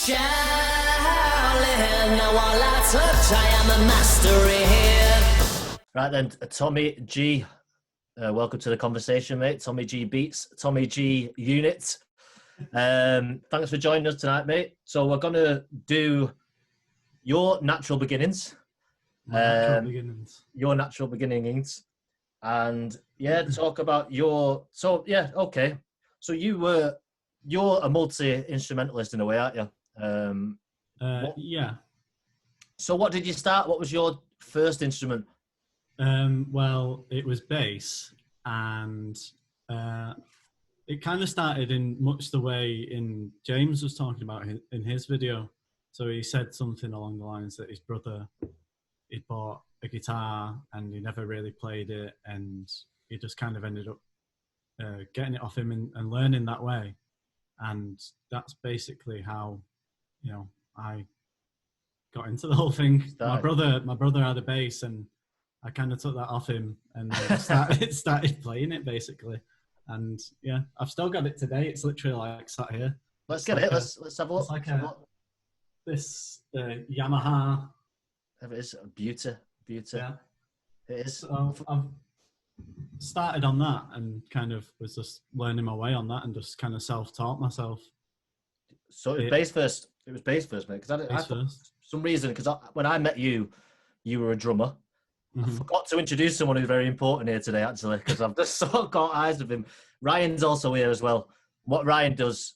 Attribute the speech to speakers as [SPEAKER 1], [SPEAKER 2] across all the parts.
[SPEAKER 1] Shaolin, now all I touch, I am a master here. Right then, Tommy G. Welcome to the conversation, mate. Tommy G Beats, Tommy G Unit. Thanks for joining us tonight, mate. So we're going to do your natural beginnings. Your natural beginnings. And yeah, talk about your... So, yeah, okay. So you're a multi-instrumentalist in a way, aren't you?
[SPEAKER 2] Yeah.
[SPEAKER 1] So what did you start? What was your first instrument?
[SPEAKER 2] Well, it was bass, and it kind of started in much the way in James was talking about in his video. So he said something along the lines that his brother, he'd bought a guitar and he never really played it, and he just kind of ended up getting it off him and learning that way. And that's basically how, I got into the whole thing. My brother had a bass, and I kind of took that off him and started playing it basically. And yeah, I've still got it today. It's literally like sat here.
[SPEAKER 1] Let's get it. Let's have a look.
[SPEAKER 2] It's like this Yamaha.
[SPEAKER 1] There it is. Beauty.
[SPEAKER 2] Yeah.
[SPEAKER 1] It is.
[SPEAKER 2] So I've started on that and kind of was just learning my way on that and just kind of self-taught myself.
[SPEAKER 1] So it was bass first. It was bass first, mate. Because for some reason, because when I met you, you were a drummer. Mm-hmm. I forgot to introduce someone who's very important here today, actually, because I've just sort of got eyes of him. Ryan's also here as well. What Ryan does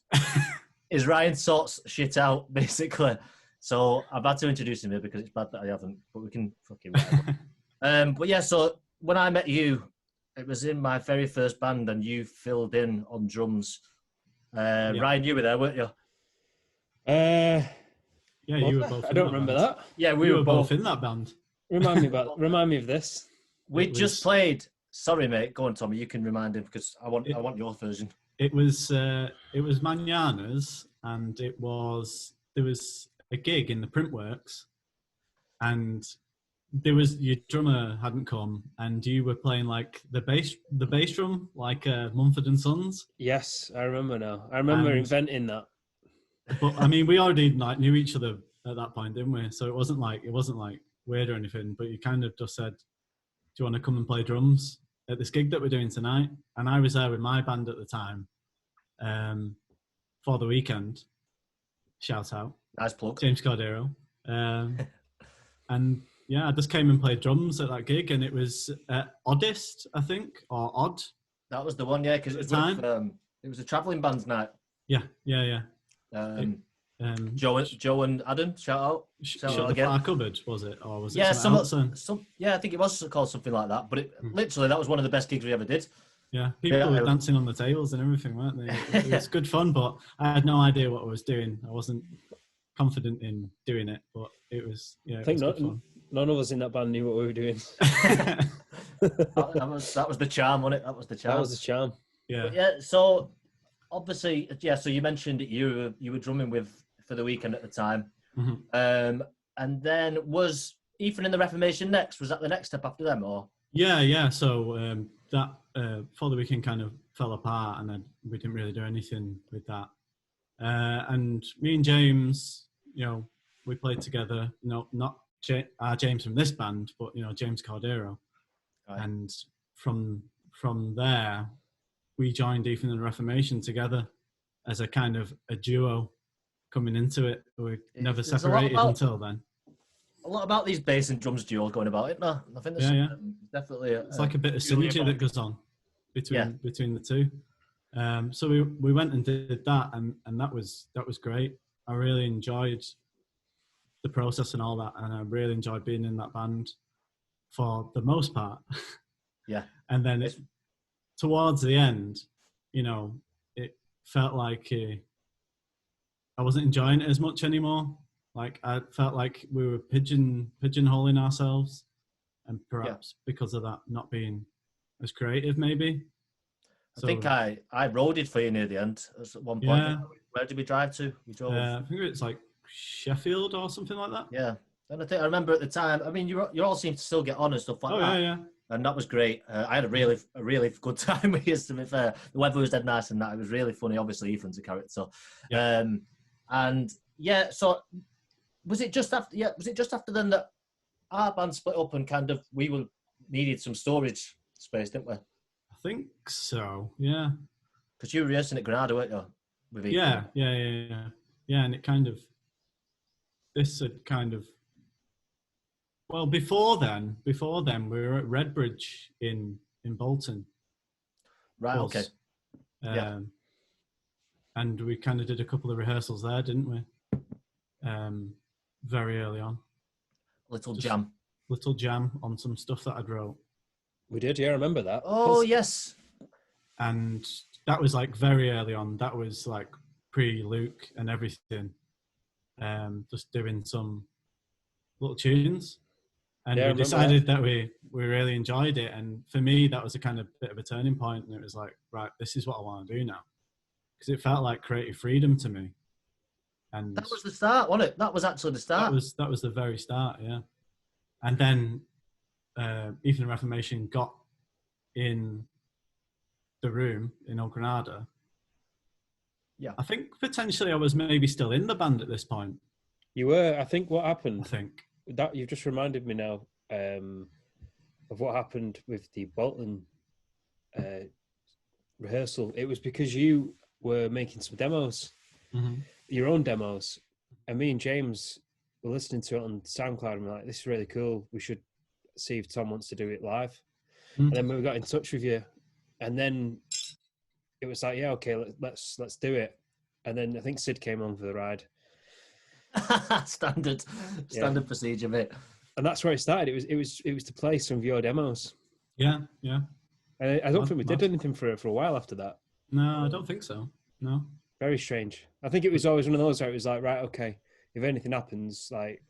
[SPEAKER 1] is Ryan sorts shit out, basically. So I've had to introduce him here because it's bad that I haven't, but we can fucking but yeah, so when I met you, it was in my very first band and you filled in on drums.
[SPEAKER 3] Yeah.
[SPEAKER 1] Ryan, you were there, weren't you?
[SPEAKER 2] Yeah, you were both.
[SPEAKER 3] I don't remember that.
[SPEAKER 1] Yeah,
[SPEAKER 2] we were both in that band.
[SPEAKER 3] Remind me of this.
[SPEAKER 1] We just played. Sorry, mate. Go on, Tommy. You can remind him because I want your version.
[SPEAKER 2] It was Manana's, and there was a gig in the Printworks, and your drummer hadn't come, and you were playing like the bass drum, like Mumford and Sons.
[SPEAKER 3] Yes, I remember now. I remember inventing that.
[SPEAKER 2] But I mean, we already knew each other at that point, didn't we? So it wasn't like weird or anything. But you kind of just said, "Do you want to come and play drums at this gig that we're doing tonight?" And I was there with my band at the time, for the weekend. Shout out,
[SPEAKER 1] nice plug,
[SPEAKER 2] James Cordero. And yeah, I just came and played drums at that gig, and it was Oddist, I think, or Odd.
[SPEAKER 1] That was the one, yeah, because it was a travelling band's night.
[SPEAKER 2] Yeah.
[SPEAKER 1] Joe and Adam, shout out
[SPEAKER 2] the
[SPEAKER 1] again.
[SPEAKER 2] Far Cupboard, was it, or was it?
[SPEAKER 1] Yeah,
[SPEAKER 2] something
[SPEAKER 1] I think it was called something like that. But literally, that was one of the best gigs we ever did.
[SPEAKER 2] Yeah, people were dancing on the tables and everything, weren't they? It was good fun, but I had no idea what I was doing. I wasn't confident in doing it, but it was. Yeah,
[SPEAKER 3] I think none of us in that band knew what we were doing.
[SPEAKER 1] that was the charm, wasn't it? That was the charm.
[SPEAKER 2] Yeah.
[SPEAKER 1] But yeah. So obviously, yeah. So you mentioned that you were drumming for the weekend at the time, and then was Ethan in the Reformation next? Was that the next step after them, or?
[SPEAKER 2] Yeah. So that for the weekend kind of fell apart, and then we didn't really do anything with that. And me and James, we played together. No, not James from this band, but James Cordero. Right. And from there, we joined Ethan and the Reformation together as a kind of a duo coming into it. We never separated until then.
[SPEAKER 1] A lot about these bass and drums duos going about it. No, I think there's definitely.
[SPEAKER 2] It's like a bit of synergy that goes on between the two. So we went and did that, and that was great. I really enjoyed the process and all that, and I really enjoyed being in that band for the most part.
[SPEAKER 1] Yeah.
[SPEAKER 2] And then towards the end, it felt like I wasn't enjoying it as much anymore. Like I felt like we were pigeonholing ourselves, and perhaps because of that not being as creative, maybe.
[SPEAKER 1] I think I roaded for you near the end at one point.
[SPEAKER 2] Yeah.
[SPEAKER 1] Where did we drive to? We drove.
[SPEAKER 2] I think it's like Sheffield or something like that.
[SPEAKER 1] Yeah. And I remember at the time. I mean, you all seem to still get on and stuff like that.
[SPEAKER 2] Yeah.
[SPEAKER 1] And that was great. I had a really good time with you, to be fair. The weather was dead nice and that. It was really funny. Obviously, Ethan's a character. Yeah. And yeah. So was it just after? Yeah, was it just after then that our band split up and kind of needed some storage space, didn't we?
[SPEAKER 2] I think so. Yeah.
[SPEAKER 1] Because you were rehearsing at Granada, weren't you? With
[SPEAKER 2] Yeah. And it kind of well, before then we were at Redbridge in Bolton.
[SPEAKER 1] Right. Okay.
[SPEAKER 2] Yeah. And we kind of did a couple of rehearsals there, didn't we? Very early on.
[SPEAKER 1] Little jam
[SPEAKER 2] on some stuff that I'd wrote.
[SPEAKER 3] We did, yeah, I remember that.
[SPEAKER 1] Oh, yes.
[SPEAKER 2] And that was like very early on. That was like pre-Luke and everything. Just doing some little tunes. And we decided that we really enjoyed it. And for me, that was a kind of bit of a turning point. And it was like, right, this is what I want to do now. Because it felt like creative freedom to me. And
[SPEAKER 1] that was the start, wasn't it? That was actually the start.
[SPEAKER 2] That was the very start, yeah. And then Ethan and Reformation got in the room in Old Granada.
[SPEAKER 3] Yeah.
[SPEAKER 2] I think potentially I was maybe still in the band at this point.
[SPEAKER 3] You were. I think what happened...
[SPEAKER 2] I think.
[SPEAKER 3] That you've just reminded me now of what happened with the Bolton rehearsal. It was because you were making some demos, your own demos, and me and James were listening to it on SoundCloud and we're like, this is really cool. We should see if Tom wants to do it live. And then we got in touch with you, and then it was like, yeah, okay, let's do it. And then I think Sid came on for the ride.
[SPEAKER 1] Standard procedure, mate.
[SPEAKER 3] And that's where it started. It was to play some of your demos.
[SPEAKER 2] Yeah.
[SPEAKER 3] And I don't think we did anything for a while after that.
[SPEAKER 2] No, I don't think so. No.
[SPEAKER 3] Very strange. I think it was always one of those where it was like, right, okay, if anything happens, like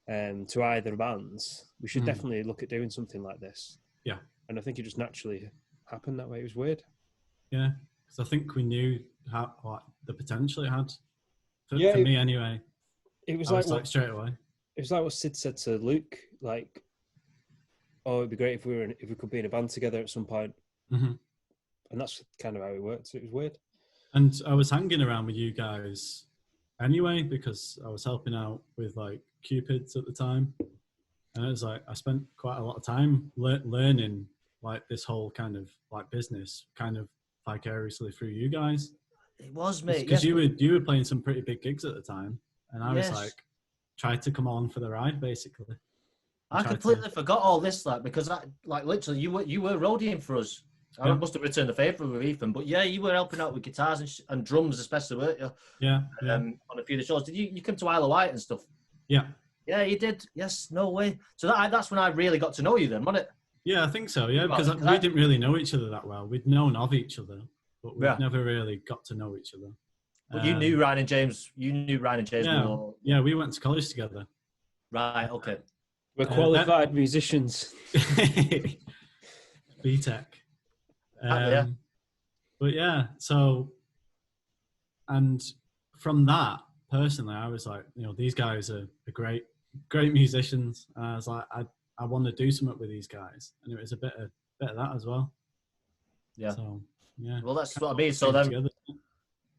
[SPEAKER 3] to either bands, we should definitely look at doing something like this.
[SPEAKER 2] Yeah.
[SPEAKER 3] And I think it just naturally happened that way. It was weird.
[SPEAKER 2] Yeah, because I think we knew what the potential it had. For me, anyway.
[SPEAKER 3] It was
[SPEAKER 2] like straight away.
[SPEAKER 3] It was like what Sid said to Luke, like, "Oh, it'd be great if we could be in a band together at some point." And that's kind of how it worked. So it was weird.
[SPEAKER 2] And I was hanging around with you guys anyway because I was helping out with like Cupids at the time, and it was like I spent quite a lot of time learning like this whole kind of like business kind of vicariously through you guys.
[SPEAKER 1] It was, mate.
[SPEAKER 2] Because you were playing some pretty big gigs at the time, and I was like, tried to come on for the ride, basically.
[SPEAKER 1] I completely forgot all this, like, because literally you were roadieing for us. I must have returned the favour with Ethan, but yeah, you were helping out with guitars and drums, especially, weren't you?
[SPEAKER 2] Yeah.
[SPEAKER 1] On a few of the shows. Did you come to Isle of Wight and stuff?
[SPEAKER 2] Yeah.
[SPEAKER 1] Yeah, you did. Yes, no way. So that's when I really got to know you, then, wasn't it?
[SPEAKER 2] Yeah, I think so. Yeah, because we didn't really know each other that well. We'd known of each other, but we've never really got to know each other.
[SPEAKER 1] But you knew Ryan and James. You knew Ryan and James.
[SPEAKER 2] Yeah, we went to college together.
[SPEAKER 1] Right. Okay.
[SPEAKER 3] We're qualified musicians.
[SPEAKER 2] BTEC.
[SPEAKER 1] Yeah.
[SPEAKER 2] But yeah, so, and from that, personally, I was like, these guys are great musicians. And I was like, I want to do something with these guys. And it was a bit of that as well.
[SPEAKER 1] Yeah.
[SPEAKER 2] So, yeah.
[SPEAKER 1] Well, that's what I mean. So then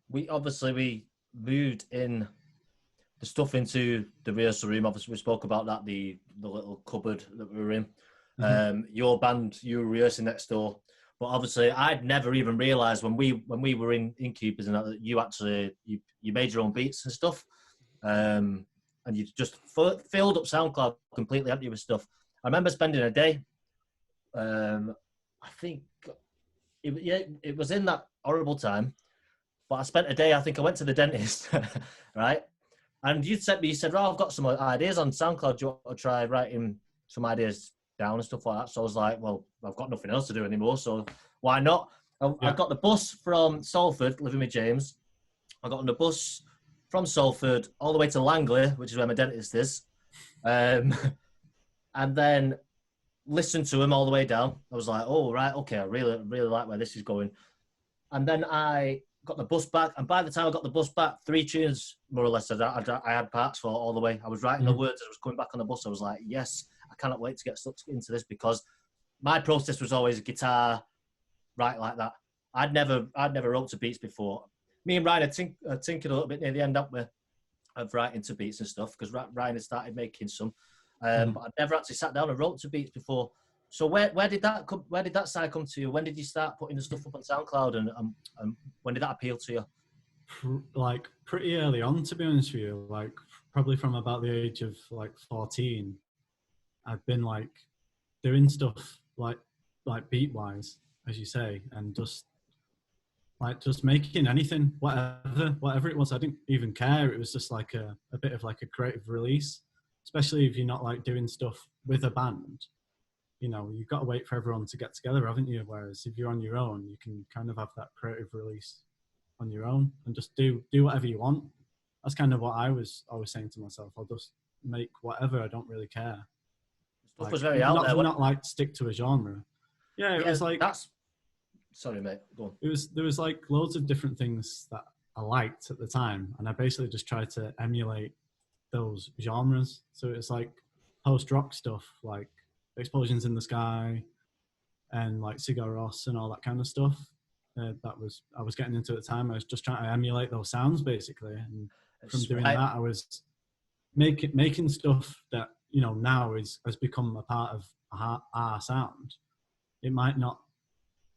[SPEAKER 1] we moved in the stuff into the rehearsal room. Obviously, we spoke about that, the little cupboard that we were in. Your band, you were rehearsing next door. But obviously, I'd never even realised when we were in Keepers and that you actually you made your own beats and stuff, and you just filled up SoundCloud completely empty with stuff. I remember spending a day. I think it was in that horrible time, but I spent a day. I think I went to the dentist, right? And you said, "Oh, I've got some ideas on SoundCloud. Do you want to try writing some ideas down and stuff like that?" So I was like, well, I've got nothing else to do anymore, so why not? I got the bus from Salford, living with James. I got on the bus from Salford all the way to Langley, which is where my dentist is, and then listened to him all the way down. I was like, oh, right, okay, I really, really like where this is going. And then I got the bus back, and by the time I got the bus back, 3 tunes, more or less, I had parts for all the way. I was writing the words as I was coming back on the bus. I was like, yes, I cannot wait to get stuck into this, because my process was always guitar, right like that. I'd never wrote to beats before. Me and Ryan had tinkered a little bit near the end, haven't we? of writing to beats and stuff, because Ryan had started making some, but I'd never actually sat down and wrote to beats before. So where did that come? Where did that side come to you? When did you start putting the stuff up on SoundCloud, and when did that appeal to you?
[SPEAKER 2] Like pretty early on, to be honest with you. Like probably from about the age of like 14, I've been like doing stuff like beat wise, as you say, and just making anything, whatever it was. I didn't even care. It was just like a bit of like a creative release, especially if you're not like doing stuff with a band. You know, you've got to wait for everyone to get together, haven't you? Whereas if you're on your own, you can kind of have that creative release on your own and just do whatever you want. That's kind of what I was always saying to myself. I'll just make whatever. I don't really care.
[SPEAKER 1] Stuff
[SPEAKER 2] like,
[SPEAKER 1] was very out there.
[SPEAKER 2] Not like stick to a genre. Yeah, it was like
[SPEAKER 1] that's. Sorry, mate. Go on.
[SPEAKER 2] There was like loads of different things that I liked at the time, and I basically just tried to emulate those genres. So it's like post-rock stuff, like Explosions in the Sky, and like Sigur Rós and all that kind of stuff. I was getting into at the time. I was just trying to emulate those sounds basically, and from doing that, I was making stuff that, you know, now has become a part of our sound. It might not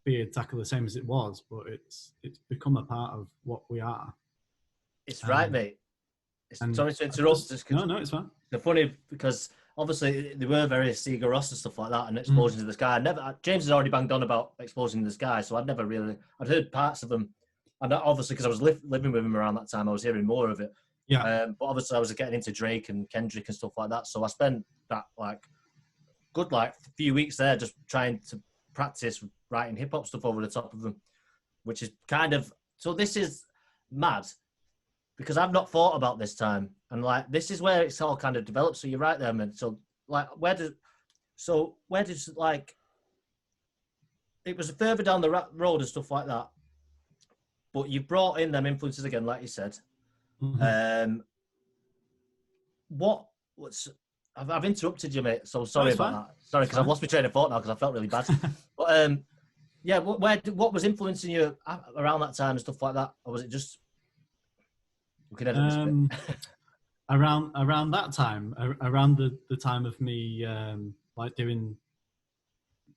[SPEAKER 2] be exactly the same as it was, but it's become a part of what we are.
[SPEAKER 1] It's right, mate. Sorry to interrupt.
[SPEAKER 2] No, it's fine.
[SPEAKER 1] They're funny because obviously there were various Sigur Rós and stuff like that, and Explosions in the Sky. James has already banged on about Explosions in the Sky, so I'd heard parts of them, and obviously because I was living with him around that time, I was hearing more of it.
[SPEAKER 2] Yeah.
[SPEAKER 1] But obviously I was getting into Drake and Kendrick and stuff like that, so I spent that good few weeks there just trying to practice writing hip hop stuff over the top of them, which is kind of, so this is mad because I've not thought about this time, and like this is where it's all kind of developed. So you're right there, man. So like where does like it was further down the road and stuff like that, but you brought in them influences again, like you said. I've interrupted you, mate, so sorry about that. Sorry, because I've lost my train of thought now because I felt really bad. But yeah, what was influencing you around that time and stuff like that, or was it just we can edit this bit?
[SPEAKER 2] around that time, around the time of me like doing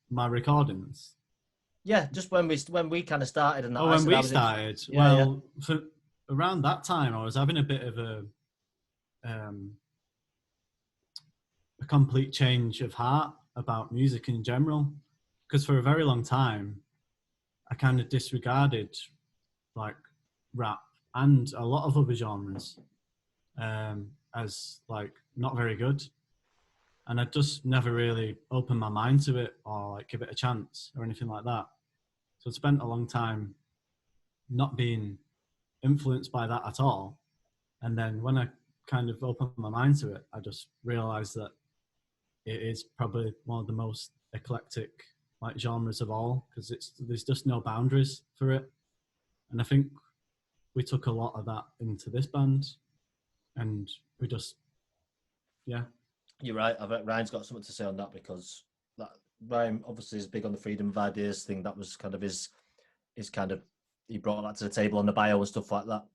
[SPEAKER 2] my recordings?
[SPEAKER 1] Yeah, just when we kind of started. And
[SPEAKER 2] when we started, for around that time, I was having a bit of a complete change of heart about music in general, because for a very long time I kind of disregarded like rap and a lot of other genres as like not very good, and I just never really opened my mind to it or like give it a chance or anything like that. So I spent a long time not being influenced by that at all, and then when I kind of opened my mind to it, I just realized that it is probably one of the most eclectic like genres of all, because there's just no boundaries for it. And I think we took a lot of that into this band, and we just, yeah.
[SPEAKER 1] You're right. I bet Ryan's got something to say on that, because that Ryan obviously is big on the freedom of ideas thing. That was kind of his kind of, he brought that to the table on the bio and stuff like that.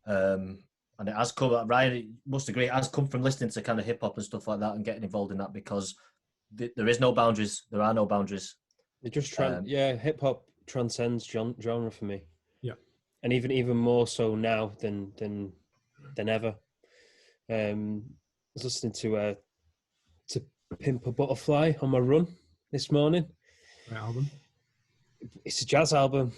[SPEAKER 1] And it has come, Ryan must agree, it has come from listening to kind of hip hop and stuff like that and getting involved in that, because there is no boundaries. There are no boundaries.
[SPEAKER 3] It just hip hop transcends genre for me.
[SPEAKER 2] Yeah,
[SPEAKER 3] and even more so now than ever. I was listening to Pimp a Butterfly on my run this morning.
[SPEAKER 2] Great album.
[SPEAKER 3] It's a jazz album.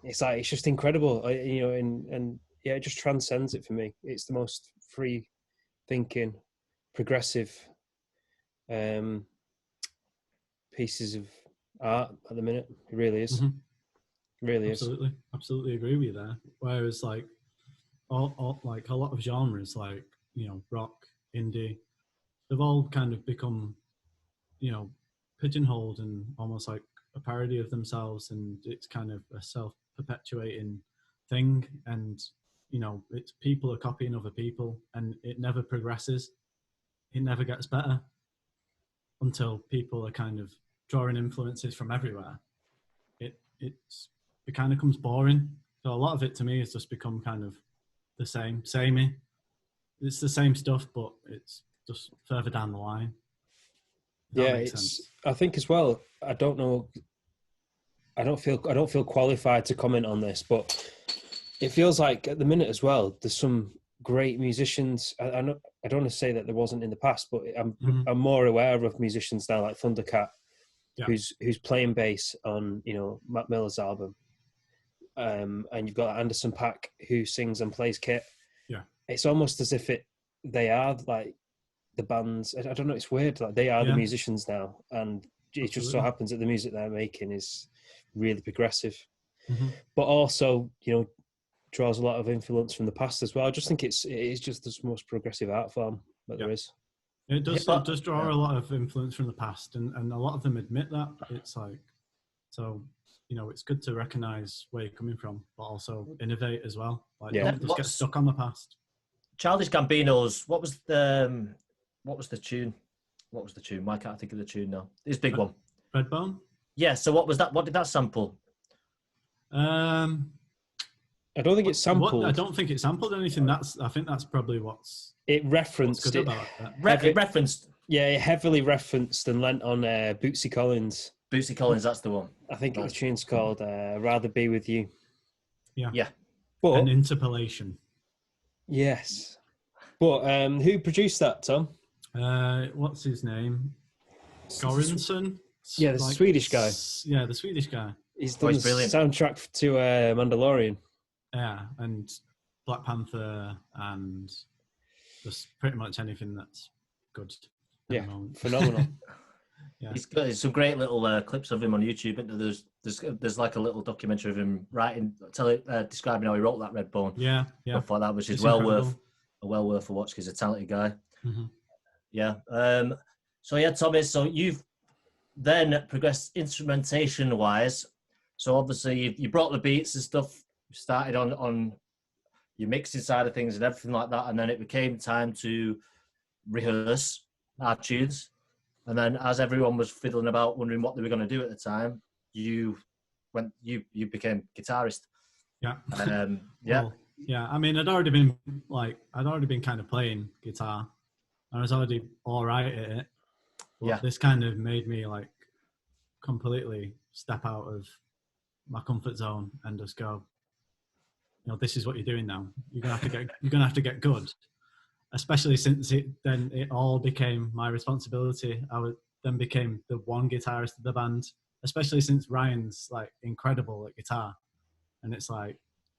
[SPEAKER 3] It's just incredible, and yeah, it just transcends it for me. It's the most free thinking, progressive pieces of art at the minute. It really is.
[SPEAKER 2] Mm-hmm.
[SPEAKER 3] It really
[SPEAKER 2] Absolutely agree with you there. Whereas like all like a lot of genres, like, you know, rock, indie, they've all kind of become, you know, pigeonholed and almost like a parody of themselves, and it's kind of a self-perpetuating thing, and you know, it's people are copying other people, and it never progresses. It never gets better until people are kind of drawing influences from everywhere. It kind of becomes boring. So a lot of it to me has just become kind of the samey. it's the same stuff, but it's just further down the line.
[SPEAKER 3] Yeah, I think as well. I don't know. I don't feel qualified to comment on this, but it feels like at the minute as well, there's some great musicians. I don't want to say that there wasn't in the past, but I'm more aware of musicians now, like Thundercat, who's playing bass on Mac Miller's album, and you've got Anderson .Paak who sings and plays kit.
[SPEAKER 2] Yeah,
[SPEAKER 3] it's almost as if they are like the bands. I don't know. It's weird. Like they are the musicians now, and it just so happens that the music they're making is really progressive, but also draws a lot of influence from the past as well. I just think it is just the most progressive art form that there is.
[SPEAKER 2] It does draw a lot of influence from the past, and a lot of them admit that. It's like, so it's good to recognize where you're coming from, but also innovate as well. Like don't just get stuck on the past.
[SPEAKER 1] Childish Gambino's what was the tune? What was the tune? Why can't I think of the tune now? His big one.
[SPEAKER 2] Redbone?
[SPEAKER 1] Yeah, so what was that? What did that sample?
[SPEAKER 3] I don't think it's sampled.
[SPEAKER 2] I don't think it sampled anything. I think that's probably
[SPEAKER 3] it referenced.
[SPEAKER 2] What's good about that.
[SPEAKER 1] It referenced.
[SPEAKER 3] Yeah, it heavily referenced and lent on Bootsy Collins.
[SPEAKER 1] Bootsy Collins, that's the one.
[SPEAKER 3] I think the tune's called "Rather Be With You."
[SPEAKER 2] Yeah.
[SPEAKER 3] But
[SPEAKER 2] an interpolation.
[SPEAKER 3] Yes, but who produced that, Tom?
[SPEAKER 2] What's his name? Goranson.
[SPEAKER 3] Yeah, the Swedish guy.
[SPEAKER 2] Yeah, the Swedish guy.
[SPEAKER 3] He's done the soundtrack to Mandalorian.
[SPEAKER 2] Yeah, and Black Panther, and just pretty much anything that's good.
[SPEAKER 3] Yeah, phenomenal.
[SPEAKER 1] Yeah. He's got some great little clips of him on YouTube. There's like a little documentary of him writing, describing how he wrote that Redbone.
[SPEAKER 2] Yeah.
[SPEAKER 1] Stuff like that, which is well worth a watch because he's a talented guy. Yeah. So yeah, Tommy. So you've then progressed instrumentation wise. So obviously you brought the beats and stuff. Started on your mixing side of things and everything like that, and then it became time to rehearse our tunes. And then as everyone was fiddling about, wondering what they were going to do at the time, you became guitarist.
[SPEAKER 2] Yeah.
[SPEAKER 1] Yeah.
[SPEAKER 2] Yeah. I mean, I'd already been kind of playing guitar. I was already all right at it. But this kind of made me like completely step out of my comfort zone and just go, this is what you're doing now. You're gonna have to get good. Especially since it all became my responsibility. I then became the one guitarist of the band. Especially since Ryan's like incredible at guitar, and it's like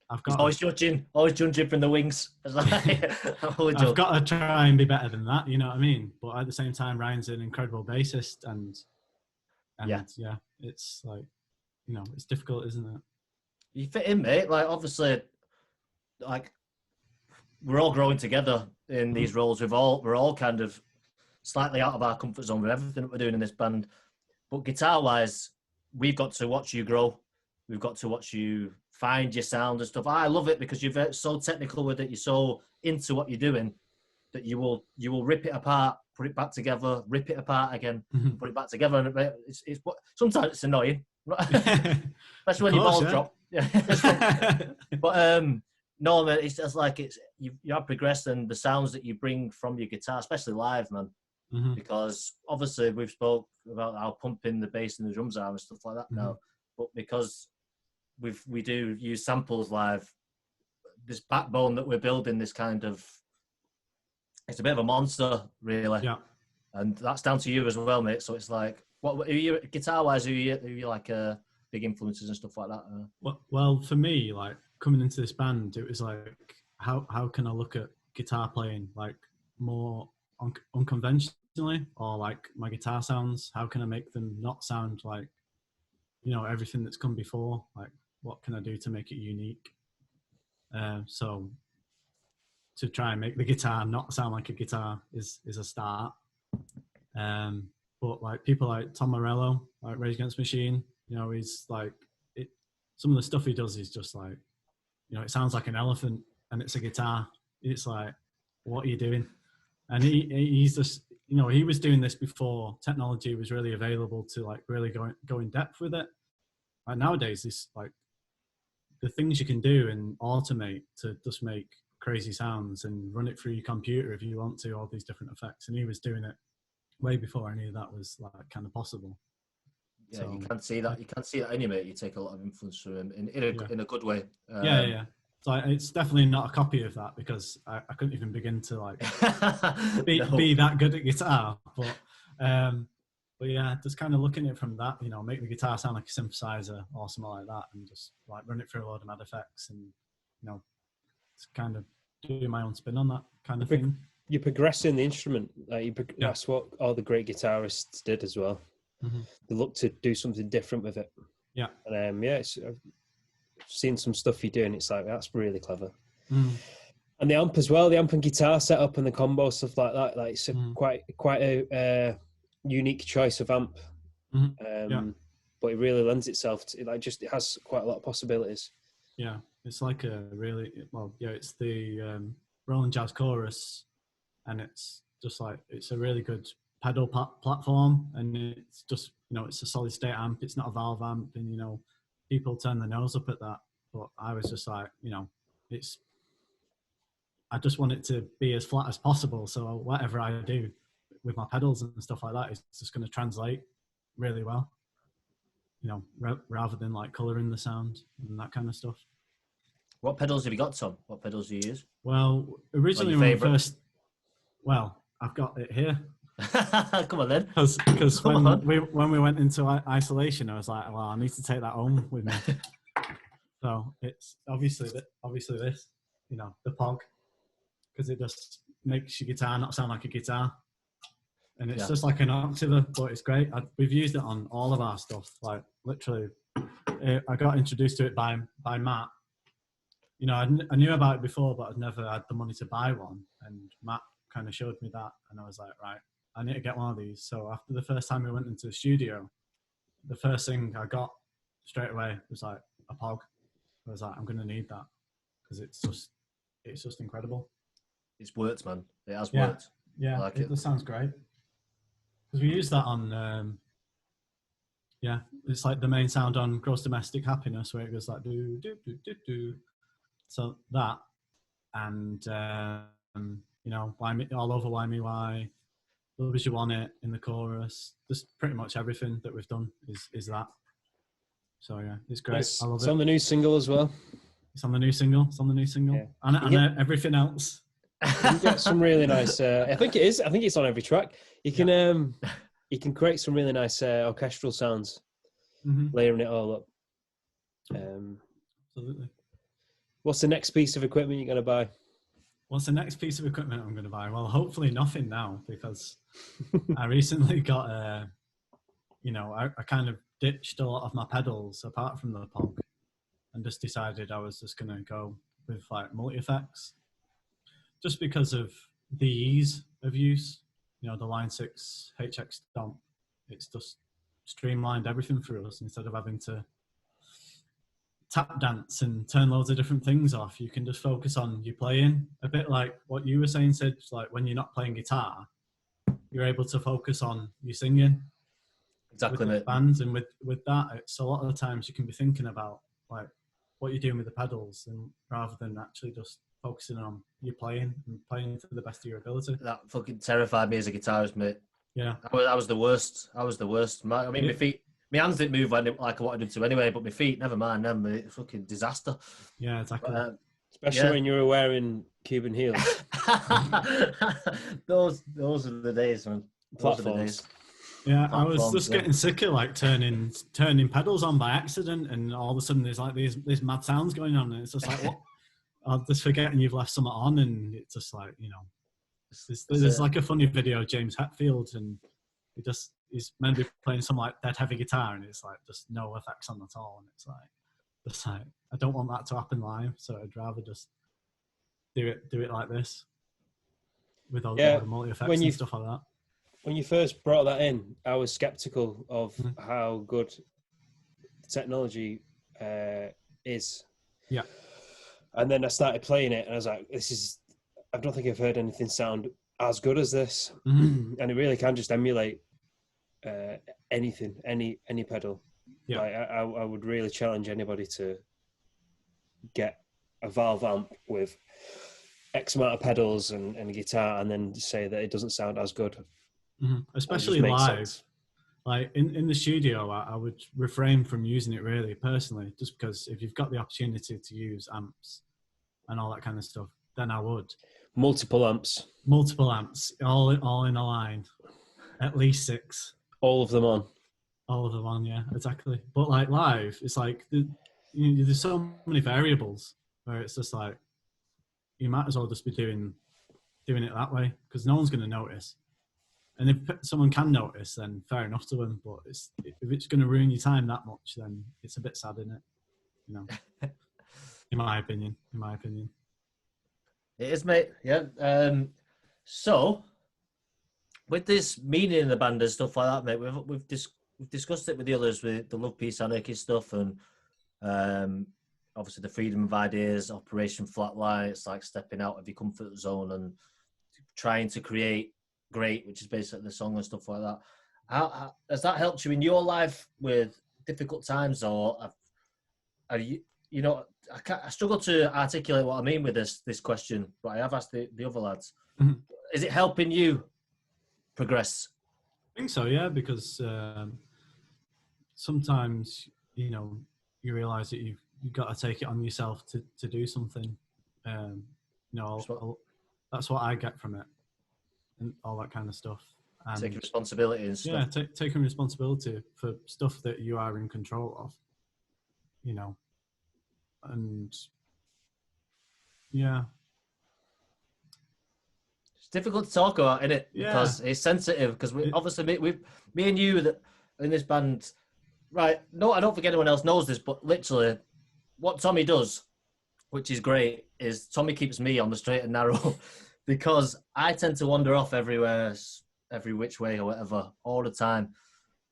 [SPEAKER 2] I've got
[SPEAKER 1] always judging from the wings.
[SPEAKER 2] I've got to try and be better than that. You know what I mean? But at the same time, Ryan's an incredible bassist, and it's like it's difficult, isn't it?
[SPEAKER 1] You fit in, mate. Like obviously, like we're all growing together in these roles. We're all kind of slightly out of our comfort zone with everything that we're doing in this band. But guitar-wise, we've got to watch you grow. We've got to watch you find your sound and stuff. I love it because you're so technical with it. You're so into what you're doing that you will rip it apart, put it back together, rip it apart again, put it back together. And it's sometimes it's annoying, especially when your balls drop. Yeah. But no, man, it's just like you have progressed, and the sounds that you bring from your guitar, especially live, man. Because obviously we've spoke about how pumping the bass and the drums are and stuff like that now, but because we do use samples live, this backbone that we're building, this kind of, it's a bit of a monster, really.
[SPEAKER 2] Yeah.
[SPEAKER 1] And that's down to you as well, mate. So it's like, what are you guitar wise? Who are you like big influences and stuff like that?
[SPEAKER 2] Well, for me, like coming into this band, it was like, how can I look at guitar playing like more unconventionally, or like my guitar sounds, how can I make them not sound like everything that's come before? Like what can I do to make it unique? So to try and make the guitar not sound like a guitar is a start. But like people like Tom Morello, like Rage Against the Machine, he's like some of the stuff he does is just like it sounds like an elephant and it's a guitar. It's like, what are you doing? And he's just, he was doing this before technology was really available to like really go in depth with it. Like nowadays, it's like the things you can do and automate to just make crazy sounds and run it through your computer if you want to, all these different effects. And he was doing it way before any of that was like kind of possible.
[SPEAKER 1] Yeah, so, you can see that. You can see that anyway. You take a lot of influence from him in a good way.
[SPEAKER 2] Yeah. So it's definitely not a copy of that, because I couldn't even begin to like be that good at guitar. But yeah, just kind of looking at it from that, you know, make the guitar sound like a synthesizer or something like that, and just like run it through a load of mad effects, and you know, it's kind of doing my own spin on that kind of thing.
[SPEAKER 3] You're progressing the instrument. That's what all the great guitarists did as well. Mm-hmm. They look to do something different with it.
[SPEAKER 2] Yeah.
[SPEAKER 3] And I've seen some stuff you do, and it's like, that's really clever.
[SPEAKER 2] Mm.
[SPEAKER 3] And the amp as well, the amp and guitar setup and the combo, stuff like that. Like it's quite a unique choice of amp.
[SPEAKER 2] Mm-hmm.
[SPEAKER 3] But it really lends itself to it has quite a lot of possibilities.
[SPEAKER 2] Yeah, it's like it's the Roland Jazz Chorus, and it's just like, it's a really good pedal platform, and it's just, you know, it's a solid state amp, it's not a valve amp, and you know, people turn their nose up at that, but I was just like, you know, I just want it to be as flat as possible, so whatever I do with my pedals and stuff like that is just going to translate really well, you know, rather than like colouring the sound and that kind of stuff.
[SPEAKER 1] What pedals have you got, Tom? What pedals do you use?
[SPEAKER 2] Well, originally I've got it here.
[SPEAKER 1] Come on then.
[SPEAKER 2] Because when we went into isolation, I was like, well, I need to take that home with me. So it's obviously this, you know, the Pog, because it just makes your guitar not sound like a guitar, and it's just like an octaver, but it's great. We've used it on all of our stuff. Like literally, I got introduced to it by Matt. You know, I knew about it before, but I'd never had the money to buy one, and Matt kind of showed me that, and I was like, right, I need to get one of these. So after the first time we went into the studio, the first thing I got straight away was like a Pog. I was like, I'm going to need that, because it's just incredible.
[SPEAKER 1] It's worked, man. It has worked.
[SPEAKER 2] Yeah, like it sounds great. Because we use that on, it's like the main sound on Gross Domestic Happiness, where it goes like do do do do do. So that, and you know, Why Me, All Over Why Me Why, Love As You Want It in the chorus. Just pretty much everything that we've done is that. So yeah, it's great. I love it.
[SPEAKER 3] It's on the new single as well.
[SPEAKER 2] It's on the new single. Yeah. And everything else.
[SPEAKER 3] You get some really nice. I think it is. I think it's on every track. You can you can create some really nice orchestral sounds, layering it all up.
[SPEAKER 2] Absolutely.
[SPEAKER 3] What's the next piece of equipment you're going to buy?
[SPEAKER 2] What's the next piece of equipment I'm going to buy? Well, hopefully nothing now, because I recently got I kind of ditched a lot of my pedals apart from the Pog, and just decided I was just going to go with like multi-effects, just because of the ease of use. You know, the Line 6 HX Stomp, it's just streamlined everything for us. Instead of having to tap dance and turn loads of different things off, you can just focus on your playing. A bit like what you were saying, Sid, like when you're not playing guitar, you're able to focus on your singing.
[SPEAKER 1] Exactly,
[SPEAKER 2] with bands, and with that, it's a lot of the times you can be thinking about like what you're doing with the pedals, and rather than actually just focusing on your playing and playing to the best of your ability.
[SPEAKER 1] That fucking terrified me as a guitarist, mate.
[SPEAKER 2] Yeah,
[SPEAKER 1] I was the worst. I was the worst. My feet, my hands didn't move like I wanted them to anyway, but my feet, never mind them. It's fucking disaster.
[SPEAKER 2] Yeah, exactly.
[SPEAKER 3] Especially when you were wearing Cuban heels.
[SPEAKER 1] those are the days, man.
[SPEAKER 3] Platforms.
[SPEAKER 2] Yeah, I was just getting sick of like turning pedals on by accident, and all of a sudden there's like these mad sounds going on, and it's just like, what? I'm just forgetting you've left something on, and it's just like, you know, there's like a funny video of James Hetfield, and he's meant to be playing some like dead heavy guitar, and it's like just no effects on at all, and it's like I don't want that to happen live, so I'd rather just do it like this with all the multi effects and stuff like that.
[SPEAKER 3] When you first brought that in, I was skeptical of how good the technology is.
[SPEAKER 2] Yeah.
[SPEAKER 3] And then I started playing it, and I was like, I don't think I've heard anything sound as good as this. And it really can just emulate anything, any pedal. Yeah. Like, I would really challenge anybody to get a valve amp with X amount of pedals and a guitar, and then say that it doesn't sound as good.
[SPEAKER 2] Especially live. Like in the studio, I would refrain from using it really personally, just because if you've got the opportunity to use amps and all that kind of stuff, then I would.
[SPEAKER 3] Multiple amps,
[SPEAKER 2] all in a line, at least 6.
[SPEAKER 3] all of them on,
[SPEAKER 2] yeah, exactly. But like live, it's like there's so many variables where it's just like you might as well just be doing it that way, because no one's going to notice. And if someone can notice, then fair enough to them. But if it's going to ruin your time that much, then it's a bit sad, isn't it? You know, in my opinion.
[SPEAKER 1] It is, mate. Yeah. So, with this meaning in the band and stuff like that, mate, we've discussed it with the others, with the Love, Peace, Anarchy stuff, and obviously the freedom of ideas, Operation Flatline. It's like stepping out of your comfort zone and trying to create great, which is basically the song and stuff like that. How has that helped you in your life with difficult times, or are you? You know, I struggle to articulate what I mean with this question, but I have asked the other lads. Mm-hmm. Is it helping you progress?
[SPEAKER 2] I think so, yeah, because sometimes, you know, you realise that you've got to take it on yourself to do something. You know, that's what I get from it, and all that kind of stuff. And
[SPEAKER 1] taking responsibility and stuff.
[SPEAKER 2] Yeah, taking responsibility for stuff that you are in control of, you know. And yeah,
[SPEAKER 1] it's difficult to talk about, isn't it? Yeah. Because it's sensitive. Because obviously, me and you that in this band, right? No, I don't think anyone else knows this, but literally, what Tommy does, which is great, is Tommy keeps me on the straight and narrow, because I tend to wander off everywhere, every which way or whatever, all the time.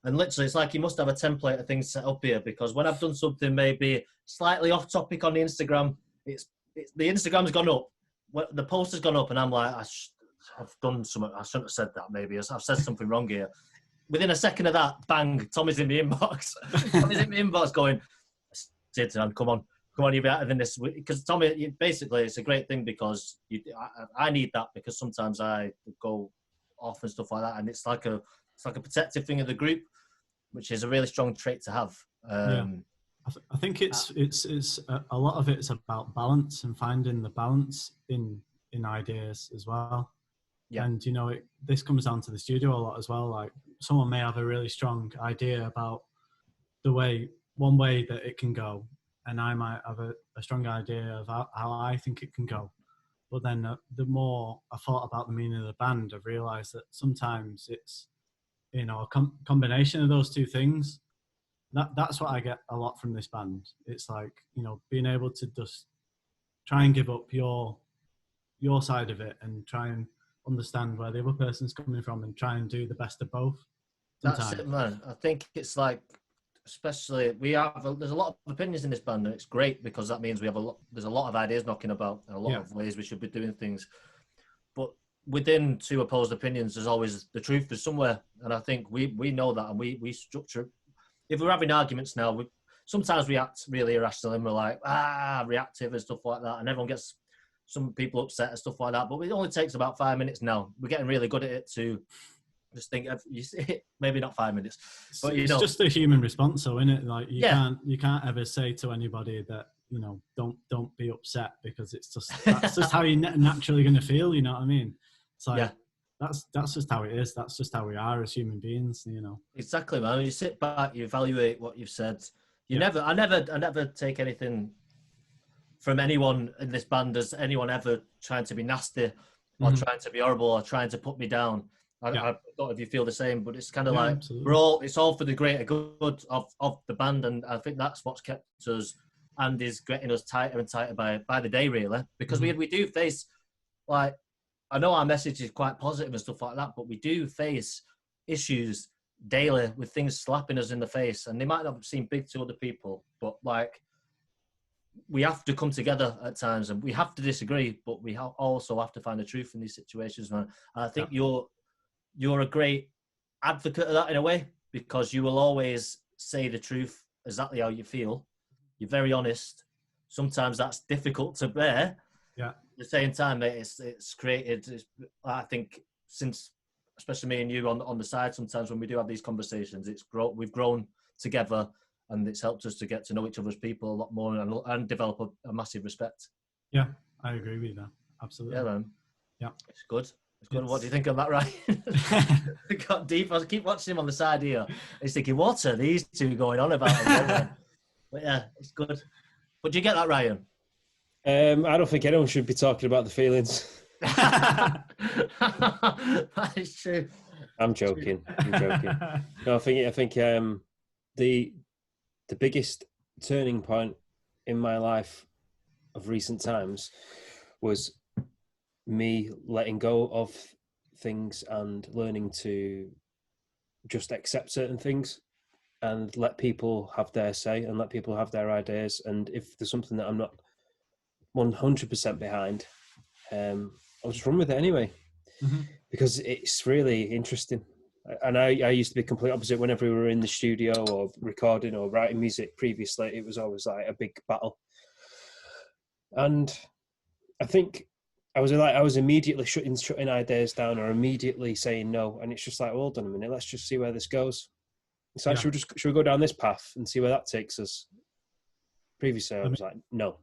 [SPEAKER 1] And literally, it's like you must have a template of things set up here, because when I've done something maybe slightly off topic on the Instagram, it's the Instagram's gone up, the post has gone up, and I'm like, I've done something. I shouldn't have said that. Maybe I've said something wrong here. Within a second of that, bang, Tommy's in the inbox. Tommy's in the inbox going, come on, you're better than this. Because Tommy, basically, it's a great thing, because I need that, because sometimes I go off and stuff like that, and it's like a protective thing of the group, which is a really strong trait to have.
[SPEAKER 2] I think it's a lot of it's about balance and finding the balance in ideas as well. Yeah. And you know, this comes down to the studio a lot as well. Like someone may have a really strong idea about one way that it can go, and I might have a strong idea of how I think it can go. But then the more I thought about the meaning of the band, I've realised that sometimes it's, you know, a combination of those two things. That's what I get a lot from this band. It's like, you know, being able to just try and give up your side of it and try and understand where the other person's coming from and try and do the best of both.
[SPEAKER 1] Sometimes. That's it, man. I think it's like, especially there's a lot of opinions in this band, and it's great, because that means there's a lot of ideas knocking about and a lot of ways we should be doing things. But within two opposed opinions, there's always the truth is somewhere, and I think we know that, and we structure. If we're having arguments now, sometimes we act really irrational, and we're like reactive and stuff like that, and everyone gets, some people upset and stuff like that. But it only takes about 5 minutes now. We're getting really good at it to just think, maybe not 5 minutes, but
[SPEAKER 2] it's just a human response, though, isn't it? Like you can't ever say to anybody that, you know, don't be upset, because that's just how you're naturally going to feel. You know what I mean? It's like that's just how it is. That's just how we are as human beings. You know.
[SPEAKER 1] Exactly, man. You sit back, you evaluate what you've said. I never take anything from anyone in this band as anyone ever trying to be nasty or trying to be horrible or trying to put me down. I don't know if you feel the same, but it's kind of like absolutely. It's all for the greater good of the band, and I think that's what's kept us and is getting us tighter and tighter by the day, really. Because we do face, like, I know our message is quite positive and stuff like that, but we do face issues daily with things slapping us in the face, and they might not seem big to other people, but like, we have to come together at times, and we have to disagree, but we also have to find the truth in these situations, man. And I think you're a great advocate of that in a way, because you will always say the truth, exactly how you feel. You're very honest. Sometimes that's difficult to bear.
[SPEAKER 2] Yeah.
[SPEAKER 1] the same time, it's created. I think since, especially me and you on the side, sometimes when we do have these conversations, we've grown together, and it's helped us to get to know each other's people a lot more and develop a massive respect.
[SPEAKER 2] Yeah, I agree with that. Absolutely.
[SPEAKER 1] Yeah, man.
[SPEAKER 2] Yeah,
[SPEAKER 1] it's good. It's good. What do you think of that, Ryan? It got deep. I keep watching him on the side here. He's thinking, what are these two going on about? But yeah, it's good. But do you get that, Ryan?
[SPEAKER 3] I don't think anyone should be talking about the feelings.
[SPEAKER 1] That is true.
[SPEAKER 3] I'm joking. No, I think the biggest turning point in my life of recent times was me letting go of things and learning to just accept certain things and let people have their say and let people have their ideas. And if there's something that I'm not 100% behind, I'll just run with it anyway, because it's really interesting. And I used to be complete opposite. Whenever we were in the studio or recording or writing music previously, it was always like a big battle. And I think I was immediately shutting ideas down or immediately saying no. And it's just like, well, hold on a minute, let's just see where this goes. It's like, should we go down this path and see where that takes us? Previously, I was like, no.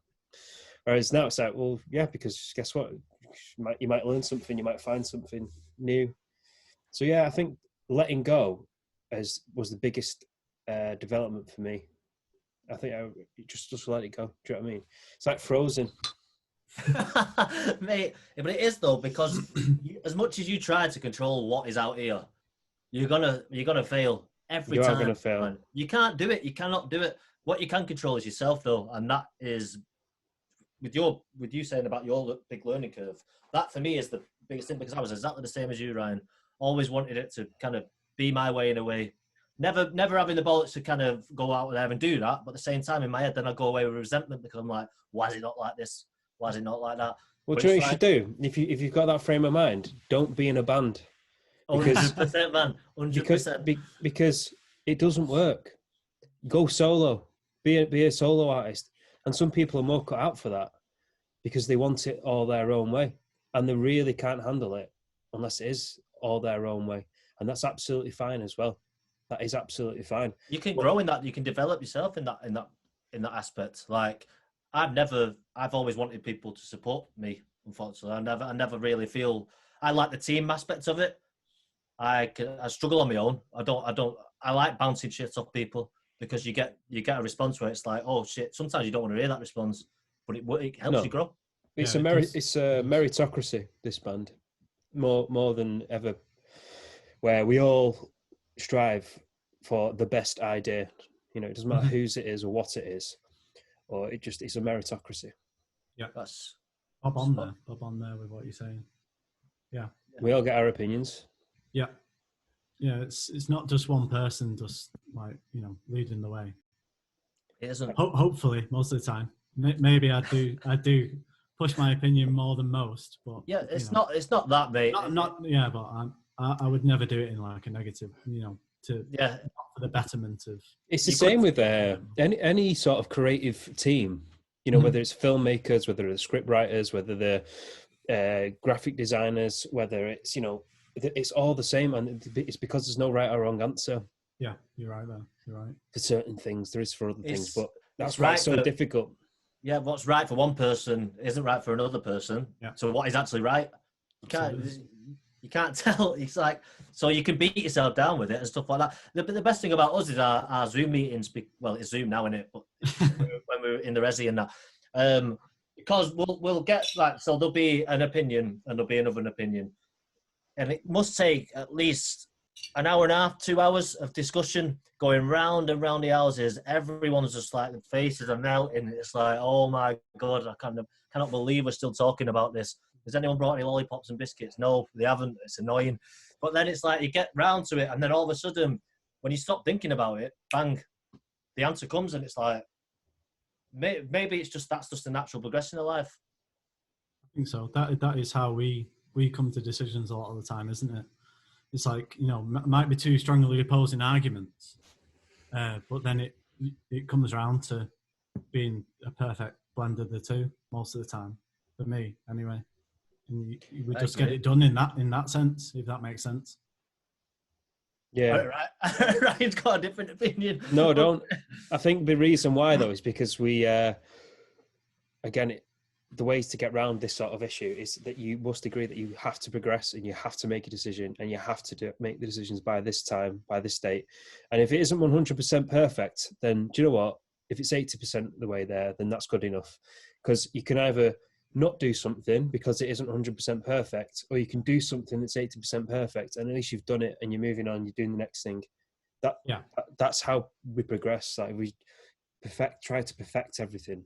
[SPEAKER 3] Whereas now it's like, well, yeah, because guess what? You might learn something, you might find something new. So yeah, I think letting go was the biggest development for me. I think I just let it go. Do you know what I mean? It's like Frozen.
[SPEAKER 1] Mate, but it is though, because as much as you try to control what is out here, you're gonna fail every time.
[SPEAKER 3] You are gonna fail.
[SPEAKER 1] Man. You can't do it. You cannot do it. What you can control is yourself, though, and that is with you saying about your big learning curve. That for me is the biggest thing, because I was exactly the same as you, Ryan. Always wanted it to kind of be my way in a way. Never having the bullets to kind of go out there and do that, but at the same time in my head, then I go away with resentment because I'm like, why is it not like this? Why is it not like that?
[SPEAKER 3] Well, do you know what you should do? If you've got that frame of mind, don't be in a band.
[SPEAKER 1] 100%, man. 100%.
[SPEAKER 3] Because it doesn't work. Go solo. Be a solo artist. And some people are more cut out for that because they want it all their own way, and they really can't handle it unless it is all their own way. And that's absolutely fine as well. That is absolutely fine.
[SPEAKER 1] You can grow in that. You can develop yourself in that aspect. Like I've always wanted people to support me. Unfortunately, I never really feel. I like the team aspect of it. I struggle on my own. I like bouncing shit off people, because you get a response where it's like, oh shit. Sometimes you don't want to hear that response, but it helps you grow.
[SPEAKER 3] It's a meritocracy. This band, more than ever, where we all strive for the best idea. You know, it doesn't matter whose it is or what it is, or it's a meritocracy.
[SPEAKER 2] Yeah, that's Bob on there with what you're saying. Yeah,
[SPEAKER 3] we all get our opinions.
[SPEAKER 2] Yeah. Yeah, it's not just one person just like, leading the way.
[SPEAKER 1] It isn't.
[SPEAKER 2] Hopefully, most of the time. Maybe I do push my opinion more than most, but
[SPEAKER 1] yeah, it's not that, mate.
[SPEAKER 2] But I would never do it in like a negative, for the betterment of.
[SPEAKER 3] It's the same with any sort of creative team, whether it's filmmakers, whether it's script writers, whether they're graphic designers, whether it's it's all the same, and it's because there's no right or wrong answer.
[SPEAKER 2] Yeah, you're right there. You're right.
[SPEAKER 3] For certain things, there is for other things, but that's why it's so difficult.
[SPEAKER 1] Yeah, what's right for one person isn't right for another person. Yeah. So what is actually right? You can't tell. It's like, so you can beat yourself down with it and stuff like that. The best thing about us is our Zoom meetings. Well, it's Zoom now, isn't it? But when we were in the Resi and that, because we'll get like, so there'll be an opinion and there'll be another opinion. And it must take at least an hour and a half, 2 hours of discussion going round and round the houses. Everyone's just like, the faces are melting. It's like, oh my God, I cannot believe we're still talking about this. Has anyone brought any lollipops and biscuits? No, they haven't. It's annoying. But then it's like, you get round to it, and then all of a sudden, when you stop thinking about it, bang, the answer comes, and it's like, maybe that's just a natural progression of life.
[SPEAKER 2] I think so. That is how we come to decisions a lot of the time, isn't it? It's like, might be two strongly opposing arguments, but then it comes around to being a perfect blend of the two most of the time. for me anyway. And we just get it done in that sense, if that makes sense.
[SPEAKER 3] Yeah.
[SPEAKER 1] Ryan's got a different opinion.
[SPEAKER 3] No, don't. I think the reason why though is because we, again, the ways to get around this sort of issue is that you must agree that you have to progress and you have to make a decision and you have to make the decisions by this time, by this date. And if it isn't 100% perfect, then do you know what? If it's 80% the way there, then that's good enough. Because you can either not do something because it isn't 100% perfect, or you can do something that's 80% perfect, and at least you've done it and you're moving on, you're doing the next thing. That's how we progress. Like we try to perfect everything.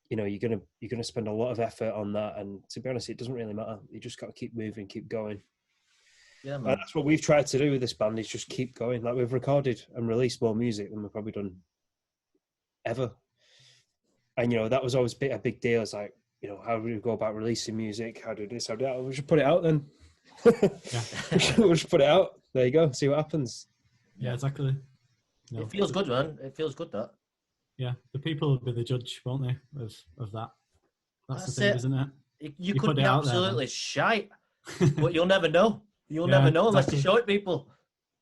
[SPEAKER 3] You know, you're gonna spend a lot of effort on that, and to be honest, it doesn't really matter. You just got to keep moving, keep going.
[SPEAKER 1] Yeah, man.
[SPEAKER 3] That's what we've tried to do with this band, is just keep going. Like we've recorded and released more music than we've probably done ever. And, you know, that was always a big deal. It's like, you know, how do we go about releasing music? How do this, how do that? We should put it out then. We'll just put it out. There you go. See what happens.
[SPEAKER 2] Yeah, exactly.
[SPEAKER 1] No. It feels good, man. It feels good, that.
[SPEAKER 2] Yeah, the people will be the judge, won't they, of that? That's the thing, isn't it?
[SPEAKER 1] You could be absolutely shite, but you'll never know. You'll never know unless you show it people.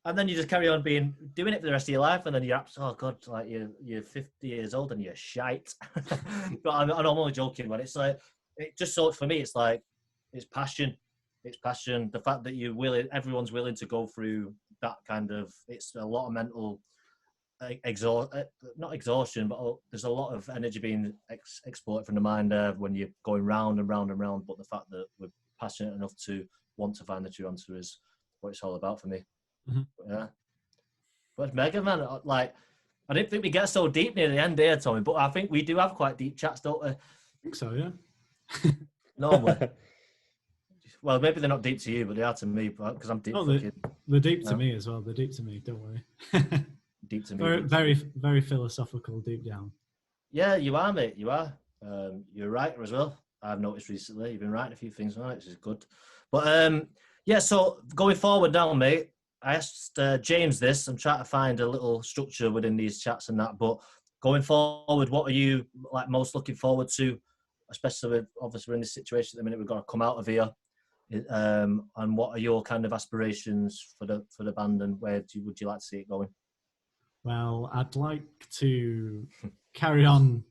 [SPEAKER 1] And then you just carry on doing it for the rest of your life, and then you're oh god, like you're 50 years old and you're shite. But I'm only joking, man. It's like it just so for me, it's like it's passion. It's passion. The fact that everyone's willing to go through that kind of, it's a lot of mental not exhaustion, but there's a lot of energy being exported from the mind when you're going round and round and round. But the fact that we're passionate enough to want to find the true answer is what it's all about for me. Mm-hmm. Yeah, but mega, man. Like, I didn't think we get so deep near the end here, Tommy, but I think we do have quite deep chats, don't we?
[SPEAKER 2] I think so, yeah.
[SPEAKER 1] Normally. Well, maybe they're not deep to you, but they are to me, because I'm deep.
[SPEAKER 2] They're deep to me as well. They're deep to me. Don't worry.
[SPEAKER 1] Deep to me.
[SPEAKER 2] Very philosophical, deep down.
[SPEAKER 1] Yeah, you are, mate. You are. You're a writer as well. I've noticed recently you've been writing a few things, right? Which is good. But yeah. So going forward now, mate. I asked James this. I'm trying to find a little structure within these chats and that. But going forward, what are you like most looking forward to? Especially with, obviously, we're in this situation at the minute. We've got to come out of here. And what are your kind of aspirations for the band, and where would you like to see it going?
[SPEAKER 2] Well, I'd like to carry on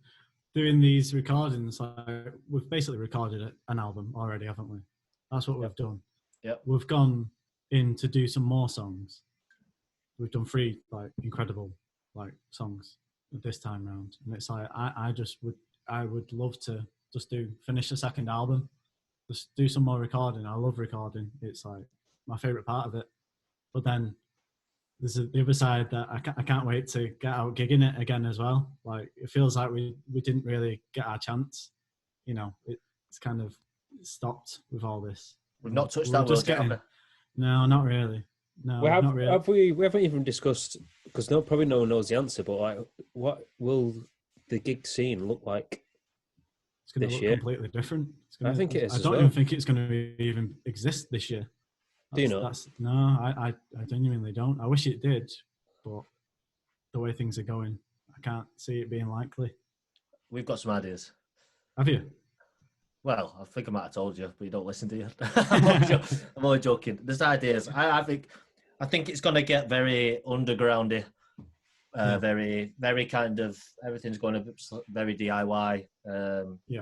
[SPEAKER 2] doing these recordings. We've basically recorded an album already, haven't we? That's what we've done.
[SPEAKER 1] Yep.
[SPEAKER 2] We've gone in to do some more songs. We've done 3 like incredible like songs this time round, and it's like I would love to just finish the second album, just do some more recording. I love recording. It's like my favorite part of it. But then there's the other side that I can't wait to get out gigging it again as well. Like it feels like we didn't really get our chance. You know, it's kind of stopped with all this.
[SPEAKER 1] We've not touched that world yet.
[SPEAKER 2] No, not really. No, not
[SPEAKER 3] We
[SPEAKER 2] really.
[SPEAKER 3] haven't even discussed, because probably no one knows the answer, but like, what will the gig scene look like?
[SPEAKER 2] It's going to look completely different.
[SPEAKER 3] I think it is.
[SPEAKER 2] I don't even think it's going to even exist this year.
[SPEAKER 3] Do you know?
[SPEAKER 2] No, I genuinely don't. I wish it did, but the way things are going, I can't see it being likely.
[SPEAKER 1] We've got some ideas.
[SPEAKER 2] Have you?
[SPEAKER 1] Well, I think I might have told you, but you don't listen to you. I'm only joking. There's ideas. I think it's going to get very undergroundy, very, very kind of, everything's going to be very DIY,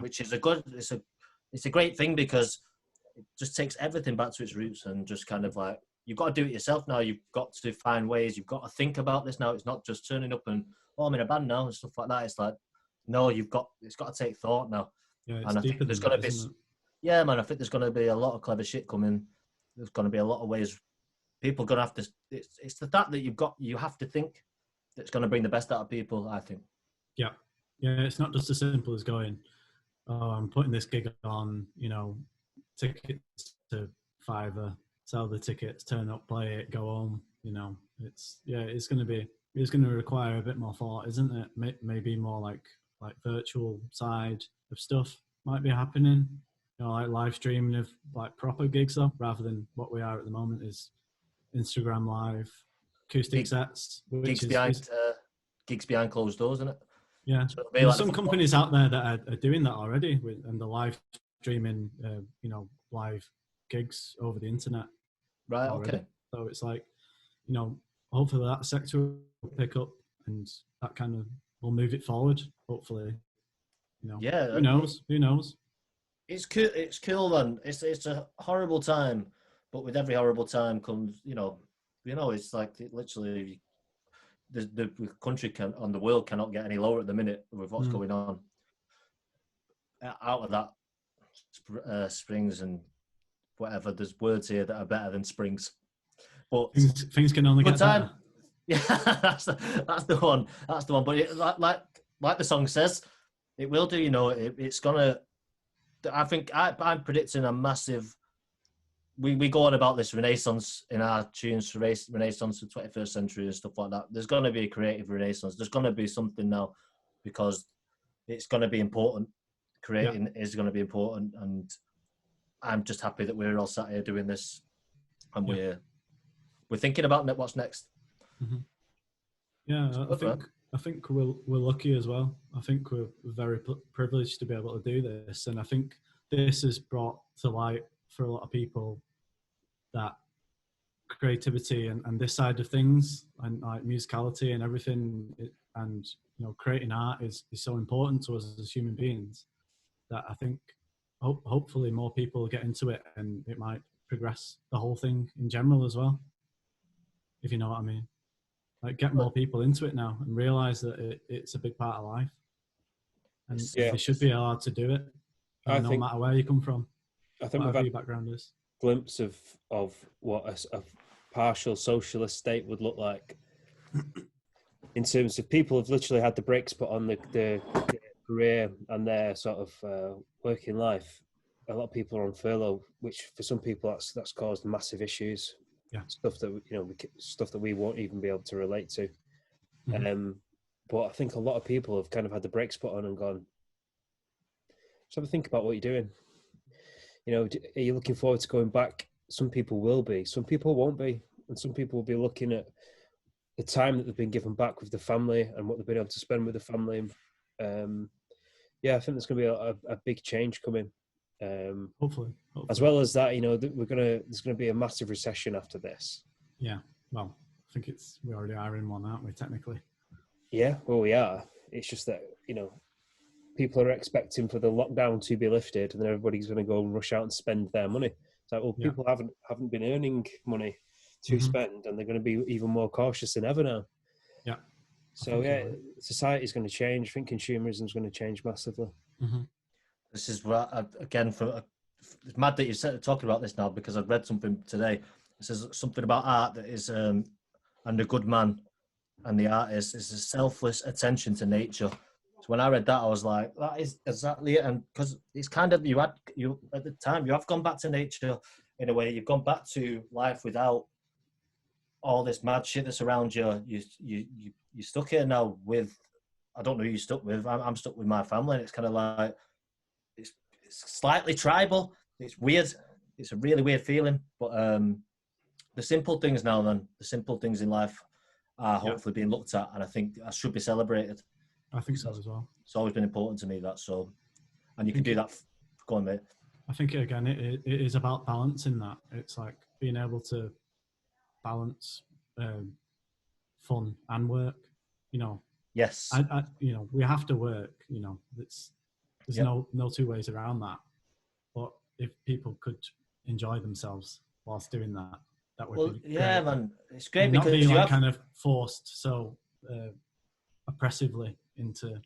[SPEAKER 1] which is it's a great thing, because it just takes everything back to its roots, and just kind of like, you've got to do it yourself now. You've got to find ways. You've got to think about this now. It's not just turning up and, I'm in a band now and stuff like that. It's like, no, it's got to take thought now.
[SPEAKER 2] Yeah,
[SPEAKER 1] and I think there's going to be, yeah, man. I think there's going to be a lot of clever shit coming. There's going to be a lot of ways people are going to have to. It's the fact that you have to think that's going to bring the best out of people, I think.
[SPEAKER 2] Yeah, it's not just as simple as going, oh, I'm putting this gig on, you know, tickets to Fiverr, sell the tickets, turn up, play it, go home. You know, it's going to require a bit more thought, isn't it? Maybe more like virtual side of stuff might be happening, you know, like live streaming of like proper gigs though, rather than what we are at the moment is Instagram live, acoustic sets.
[SPEAKER 1] Gigs behind closed doors, isn't it?
[SPEAKER 2] Yeah,
[SPEAKER 1] So
[SPEAKER 2] there's some companies out there that are doing that already and the live streaming, live gigs over the internet.
[SPEAKER 1] Right.
[SPEAKER 2] Already.
[SPEAKER 1] Okay.
[SPEAKER 2] So it's like, hopefully that sector will pick up and that kind of will move it forward. Hopefully,
[SPEAKER 1] Yeah.
[SPEAKER 2] Who knows? Who knows?
[SPEAKER 1] It's cool. It's cool, man. It's a horrible time, but with every horrible time comes, it's like literally the country and the world cannot get any lower at the minute with what's going on. Out of that springs and whatever. There's words here that are better than springs, but
[SPEAKER 2] things can only get better.
[SPEAKER 1] Yeah, that's the one. That's the one. But like the song says, it will do. It's gonna. I think I'm predicting a massive. We go on about this renaissance in our tunes, renaissance of 21st century and stuff like that. There's going to be a creative renaissance. There's going to be something now because it's going to be important. Creating is going to be important, and I'm just happy that we're all sat here doing this, and we're thinking about what's next.
[SPEAKER 2] Mm-hmm. Yeah, I think we're lucky as well. I think we're very privileged to be able to do this, and I think this has brought to light for a lot of people that creativity and this side of things and like musicality and everything and creating art is so important to us as human beings that I think hopefully more people get into it and it might progress the whole thing in general as well, if you know what I mean. Like get more people into it now and realize that it's a big part of life and they should be allowed to do it, no matter where you come from.
[SPEAKER 3] I think
[SPEAKER 2] whatever your background is.
[SPEAKER 3] Glimpse of what a partial socialist state would look like in terms of people have literally had the brakes put on the career and their sort of working life. A lot of people are on furlough, which for some people that's caused massive issues.
[SPEAKER 2] Yeah,
[SPEAKER 3] stuff that we won't even be able to relate to.
[SPEAKER 2] Mm-hmm.
[SPEAKER 3] But I think a lot of people have kind of had the brakes put on and gone, just have a think about what you're doing. Are you looking forward to going back? Some people will be, some people won't be, and some people will be looking at the time that they've been given back with the family and what they've been able to spend with the family. I think there's going to be a big change coming.
[SPEAKER 2] Hopefully.
[SPEAKER 3] As well as that, there's going to be a massive recession after this.
[SPEAKER 2] Yeah, well, I think we already are in one, aren't we? Technically.
[SPEAKER 3] Yeah, well, we are. It's just that people are expecting for the lockdown to be lifted, and then everybody's going to go and rush out and spend their money. It's like, well, people haven't been earning money to spend, and they're going to be even more cautious than ever now.
[SPEAKER 2] Yeah.
[SPEAKER 3] So society's going to change. I think consumerism is going to change massively.
[SPEAKER 2] Mm-hmm.
[SPEAKER 1] This is what again. It's mad that you're talking about this now because I've read something today. It says something about art that is, and a good man, and the artist is a selfless attention to nature. So when I read that, I was like, that is exactly it. And because it's kind of you at the time you have gone back to nature in a way. You've gone back to life without all this mad shit that's around you. You're stuck here now with, I don't know who you're stuck with. I'm stuck with my family, and it's kind of like it's slightly tribal. It's weird. It's a really weird feeling. But the simple things now, then the simple things in life are hopefully being looked at, and I think that should be celebrated.
[SPEAKER 2] I think so as well.
[SPEAKER 1] It's always been important to me that. So, and you can do that. Go on, mate.
[SPEAKER 2] I think again, it is about balancing that. It's like being able to balance fun and work.
[SPEAKER 1] Yes.
[SPEAKER 2] We have to work. There's no two ways around that. But if people could enjoy themselves whilst doing that, that would be great.
[SPEAKER 1] Man, it's great
[SPEAKER 2] and
[SPEAKER 1] because
[SPEAKER 2] not be like kind of forced so oppressively into,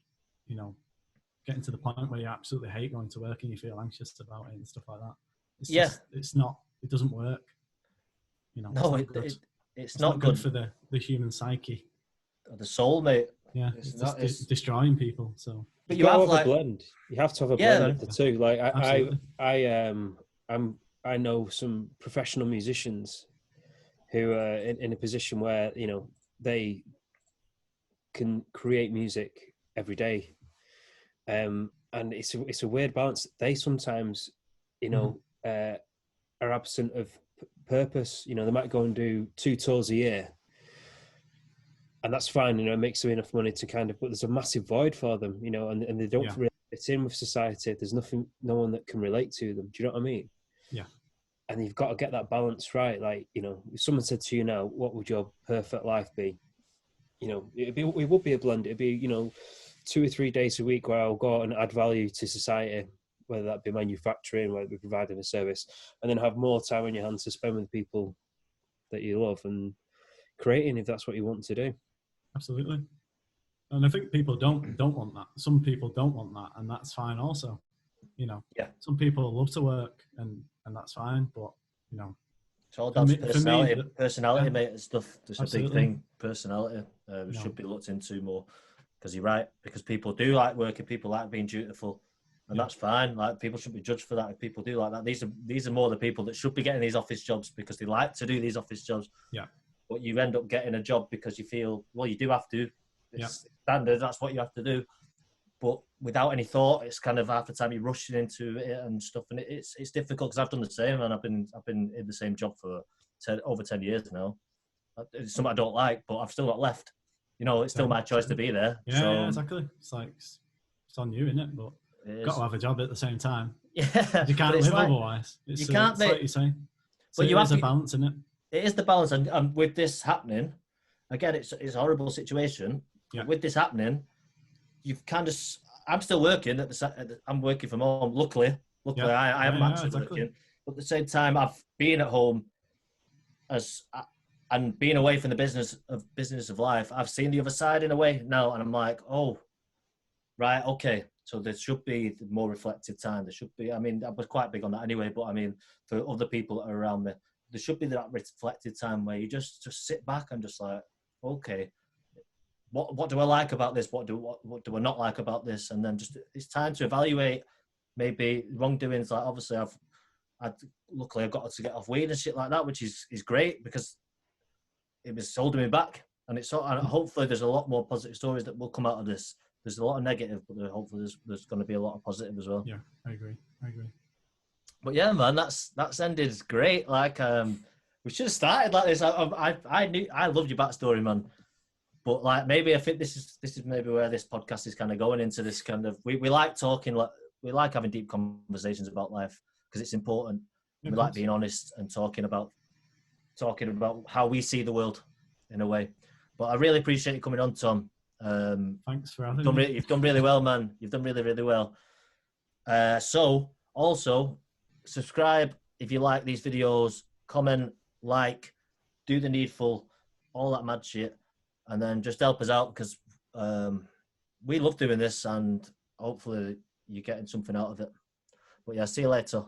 [SPEAKER 2] getting to the point where you absolutely hate going to work and you feel anxious about it and stuff like that. It's not. It doesn't work.
[SPEAKER 1] No, it's not
[SPEAKER 2] good for the human psyche.
[SPEAKER 1] The soul, mate.
[SPEAKER 2] Yeah, it's destroying people. So,
[SPEAKER 3] but you have a blend. You have to have a blend of the two. Like I know some professional musicians who are in a position where they can create music every day, and it's a weird balance. They sometimes are absent of purpose. They might go and do 2 tours a year, and that's fine. You know, it makes them enough money to kind of, but there's a massive void for them, you know, and they don't really fit in with society. There's no one that can relate to them. Do you know what I mean?
[SPEAKER 2] Yeah.
[SPEAKER 3] And you've got to get that balance right. Like, you know, if someone said to you now, what would your perfect life be? You know, it would be a blend. It'd be, you know, 2 or 3 days a week where I'll go out and add value to society, whether that be manufacturing, whether it be providing a service, and then have more time on your hands to spend with people that you love and creating, if that's what you want to do.
[SPEAKER 2] Absolutely. And I think people don't want that. Some people don't want that, and that's fine also. You know, some people love to work, and that's fine, but, you know,
[SPEAKER 1] it's all down to personality, mate, and stuff. There's a big thing, personality. Should be looked into more, because you're right. Because people do like working, people like being dutiful, and that's fine. Like, people shouldn't be judged for that. If people do like that, these are more the people that should be getting these office jobs because they like to do these office jobs.
[SPEAKER 2] Yeah.
[SPEAKER 1] But you end up getting a job because you feel, well, you do have to. It's standard. That's what you have to do. But without any thought, it's kind of half the time you're rushing into it and stuff, and it's difficult, because I've done the same, and I've been in the same job for over 10 years now. It's something I don't like, but I've still not left. You know, it's still my choice to be there.
[SPEAKER 2] Yeah, exactly. It's like, it's on you, isn't it? But you've got to have a job at the same time.
[SPEAKER 1] Yeah,
[SPEAKER 2] you can't live otherwise. You can't. It's like you're saying. So you have a balance, isn't it?
[SPEAKER 1] It is the balance, and with this happening, again, it's a horrible situation. Yeah. With this happening, you've kind of, I'm still working I'm working from home. Luckily, I haven't actually working. But at the same time, I've been at home and being away from the business of life. I've seen the other side in a way now, and I'm like, oh, right, okay. So there should be more reflective time. There should be. I mean, I was quite big on that anyway. But I mean, for other people that are around me, there should be that reflective time where you just sit back and just like, okay, what do I like about this? What do I not like about this? And then just, it's time to evaluate maybe wrongdoings. Like, obviously luckily I've got to get off weed and shit like that, which is great, because it was holding me back. And hopefully there's a lot more positive stories that will come out of this. There's a lot of negative, but hopefully there's going to be a lot of positive as well.
[SPEAKER 2] Yeah, I agree.
[SPEAKER 1] But yeah, man, that's ended great. Like, we should have started like this. I loved your backstory, man. But like, maybe I think this is maybe where this podcast is kind of going into. This kind of, we like talking, like, we like having deep conversations about life, because it's important. We like being honest and talking about how we see the world in a way. But I really appreciate you coming on, Tom.
[SPEAKER 2] Thanks for having me.
[SPEAKER 1] You've done really well, man. You've done really, really well. So also subscribe if you like these videos, comment, like, do the needful, all that mad shit. And then just help us out, because we love doing this, and hopefully you're getting something out of it. But yeah, see you later.